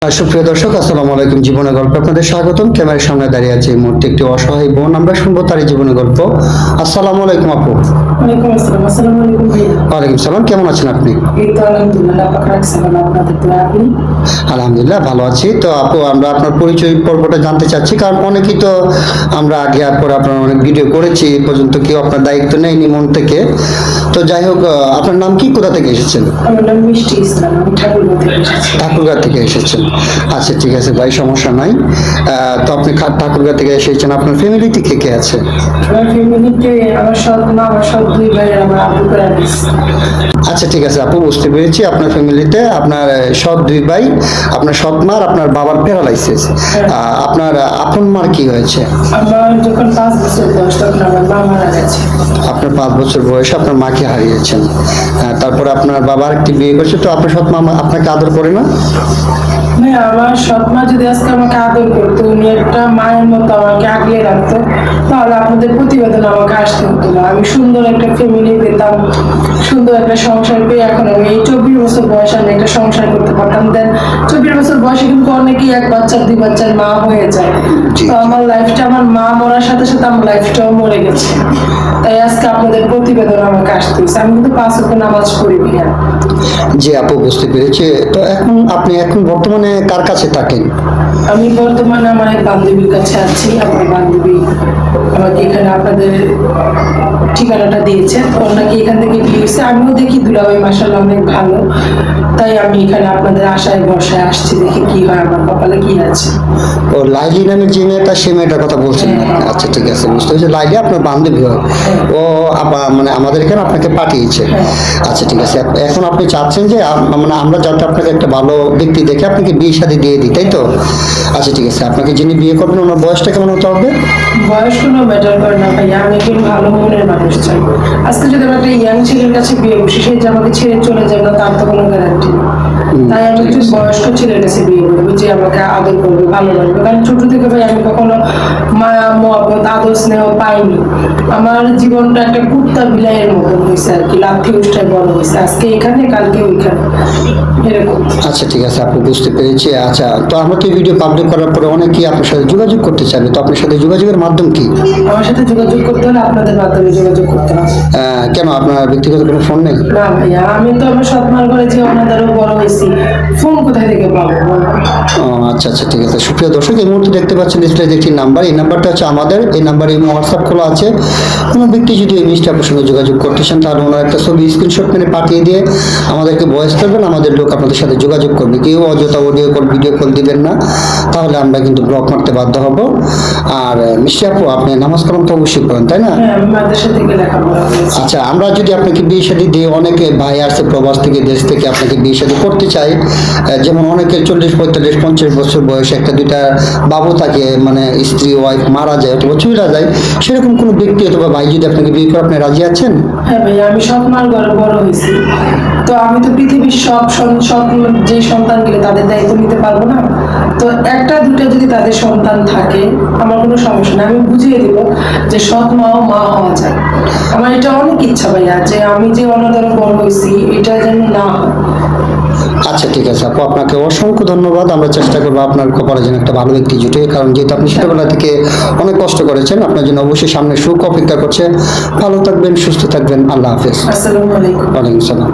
সুপ্রিয় দর্শক, আসসালামু আলাইকুম। জীবনের গল্প আপনাদের স্বাগতম। ক্যামেরার সামনে দাঁড়িয়ে আছে এই মুহূর্তে একটি অসহায় বোন। আমরা শুনবো তারই জীবনের গল্প। আসসালামু আলাইকুম আপু। ওয়ালাইকুম আসসালাম। আসসালামু আলাইকুম ভাইয়া। ওয়ালাইকুম সালাম। কেমন আছেন আপনি? এই তো আলহামদুলিল্লাহ, পাক রাখছে ভালো। আপনাদের দোয়া। আপনি? আলহামদুলিল্লাহ ভালো আছি। তো আপু, আমরা আপনার পরিচয় পর্বটা জানতে চাচ্ছি, কারণ অনেকেই তো আমরা আগে আর পরে আপনার অনেক ভিডিও করেছি, এ পর্যন্ত কেউ আপনার দায়িত্ব নেয়নি মন থেকে। তো যাই হোক, আপনার নাম কি, কোথা থেকে এসেছেন? আমার নাম মিষ্টি ইসলাম, আমি ঠাকুরগাঁও থেকে এসেছি। ঠাকুরগাঁ থেকে এসেছেন। আচ্ছা, ঠিক আছে ভাই, সমস্যা নাই। তো আপনি ঠাকুরগাঁ থেকে এসেছেন, আপনার ফ্যামিলিতে কে কে আছে? আমার ফ্যামিলিতে আমার সৎ মা, আমার সৎ দুই ভাই, আমার আব্বু প্যারালাইস। আচ্ছা, ঠিক আছে আপু, বুঝতে পেরেছি। আপনার ফ্যামিলিতে আপনার সৎ দুই ভাই, আপনার সৎ মার, আপনার বাবার প্যারালাইসিস। আপনার আপন মার কি হয়েছে? আমার যখন 5 বছর বয়স তখন আমার মা মারা গেছে। আপনার 5 বছর বয়সে আপনার মাকে হারিয়েছেন। তারপরে আপনার বাবা একটি বিয়ে করছে। তো আপনার সৎ মা আপনাকে আদর করে না? হ্যাঁ, আমার সৎ মা যদি আজকে আমাকে আদর করতো, উনি একটা মায়ের মতো আমাকে আগলে রাখতো, তাহলে আপনাদের প্রতিবেদন আমাকে আসতে হতো না। আমি সুন্দর একটা ফ্যামিলি পেতাম, সুন্দর একটা সংসার পেয়ে এখন আমি এই 24 বছর বয়সে আমি একটা সংসার করতে পারতাম। দেন 24 বছর বয়সে কিন্তু অনেকেই 1 বাচ্চা 2 বাচ্চার মা হয়ে যায়। তো আমার লাইফটা, আমার মা মরার সাথে সাথে আমার লাইফটাও মরে গেছে। তাই আজকে আপনাদের প্রতিবেদন আমাকে আসতে হয়েছে। আমি কিন্তু 5 ওয়াক্ত নামাজ পড়ি ভাইয়া। জি আপু, বুঝতে পেরেছি। তো আপনি বর্তমানে কার কাছে থাকেন? আমি বর্তমানে আমার এক বান্ধবীর কাছে আছি। আমার বান্ধবী আমাকে এখানে আপনাদের ঠিকানাটা দিয়েছে, ওর নাকি এখান থেকে বিয়ে হয়েছে। আমিও দেখি দুলাভাই মাশাআল্লাহ অনেক ভালো, তাই আমি এখানে আপনাদের আশায় ভরসায় আসছি, দেখি কি হয়, আমার কপালে কি আছে। ও লাইলি নামের যে মেয়েটা, সে মেয়েটার কথা বলছেন না? আচ্ছা, ঠিক আছে, বুঝতে পেরেছি। লাইলি আপনার বান্ধবী হয়? ও মানে আমাদের এখানে আপনাকে পাঠিয়েছে। আচ্ছা, ঠিক আছে। এখন আপনি চাচ্ছেন যে মানে আমরা যাতে আপনাকে একটা ভালো ব্যক্তি দেখে আপনাকে বিয়ে শাদী দিয়ে দিই, তাই তো? আচ্ছা, ঠিক আছে। আপনাকে যিনি বিয়ে করবেন, ওনার বয়সটা কেমন হতে হবে? বয়স কোনো ম্যাটার করে না ভাইয়া, আমি একজন ভালো মনের মানুষ চাই। আজকে যদি আমি একটা ইয়াং ছেলের কাছে বিয়ে বসি, সে যে আমাকে ছেড়ে চলে যাবে না, তার তো কোনো গ্যারান্টি নেই। তাই আমি একজন বয়স্ক ছেলের কাছে বিয়ে করবো, যে আমাকে আদর করবে, ভালোবাসবে। কারণ ছোট থেকে ভাই আমি কখনো মায়া মহব্বত আদর স্নেহ পাইনি। আমার জীবনটা একটা কুত্তা বিলাইয়ের মতন হয়েছে আর কি, লাথি উষ্ঠায় বড় হয়েছে। আজকে এখানে, কালকে ওইখানে, এরকম। আচ্ছা, ঠিক আছে আপু, বুঝতে পেরেছি। আচ্ছা, তো আমরা তো এই ভিডিও পাবলিক করার পরে অনেকেই আপনার সাথে যোগাযোগ করতে চাইবে। তো আপনার সাথে যোগাযোগের মাধ্যম কি? আমার সাথে যোগাযোগ করতে হলে আপনাদের মাধ্যমে যোগাযোগ করতে হবে। কেন, আপনার ব্যক্তিগত কোনো ফোন নেই? না ভাইয়া, আমি তো আমার সৎ মার ঘরে যে অনাদারও বড় হয়েছি, ফোন কোথায় থেকে পাবো? ও আচ্ছা আচ্ছা, ঠিক আছে। সুপ্রিয় দর্শক, এই মুহূর্তে দেখতে পাচ্ছেন ডিসপ্লেতে একটি নাম্বার। এই নাম্বারটা হচ্ছে আমাদের। এই নাম্বারে হোয়াটসঅ্যাপ খোলা আছে। কোনো ব্যক্তি যদি এই মিষ্টি আপুর সঙ্গে যোগাযোগ করতে চান, তাহলে ওনার একটা ছবি স্ক্রিনশট মেরে পাঠিয়ে দিয়ে আমাদেরকে ভয়েস করবেন। আমাদের লোক আপনাদের সাথে যোগাযোগ করবে। কেউ অযথা অডিও কল, ভিডিও কল দিবেন না, তাহলে আমরা কিন্তু ব্লক মারতে বাধ্য হব। আর মিষ্টি আপু, আপনি নামাজ কালাম তো অবশ্যই করেন, তাই না? হ্যাঁ, আমি মাদ্রাসা থেকে লেখাপড়া করেছি। আচ্ছা, আমরা যদি আপনাকে বিয়ে শাদী দিয়ে, অনেকে ভাই আসছে প্রবাস থেকে, দেশ থেকে আপনাকে বিয়ে শাদী করতে চাই, যেমন অনেকে 40, 45, 50 বছর বয়সে একটা দুইটা বাবু থাকে, মানে স্ত্রী ওয়াইফ মারা যায় অথবা চলে যায়, সেরকম কোনো ব্যক্তি অথবা ভাই যদি আপনাকে বিয়ে করে, আপনি রাজি আছেন? হ্যাঁ ভাইয়া, আমি সৎ মার ঘরে বড় হয়েছি, তো আমি তো পৃথিবীর সব যে সন্তানগুলো তাদের দায়িত্ব নিতে পারবো না। তো একটা দুটো যদি তাদের সন্তান থাকে, আমার কোনো সমস্যা নেই, আমি বুঝিয়ে দিব যে সৎ মাও মা হওয়া যায়। আমার এটা অনেক ইচ্ছা ভাইয়া, যে আমি যে অনাদরে বড় হয়েছি, এটা যেন না হয়। আচ্ছা, ঠিক আছে আপু, আপনাকে অসংখ্য ধন্যবাদ। আমরা চেষ্টা করবো আপনার কপালে যেন একটা ভালো ব্যক্তি জুটে, কারণ যেহেতু আপনি ছোটবেলা থেকে অনেক কষ্ট করেছেন, আপনার জন্য অবশ্যই সামনে সুখ অপেক্ষা করছে। ভালো থাকবেন, সুস্থ থাকবেন। আল্লাহ হাফেজ। আসসালামু আলাইকুম। ওয়ালাইকুম সালাম।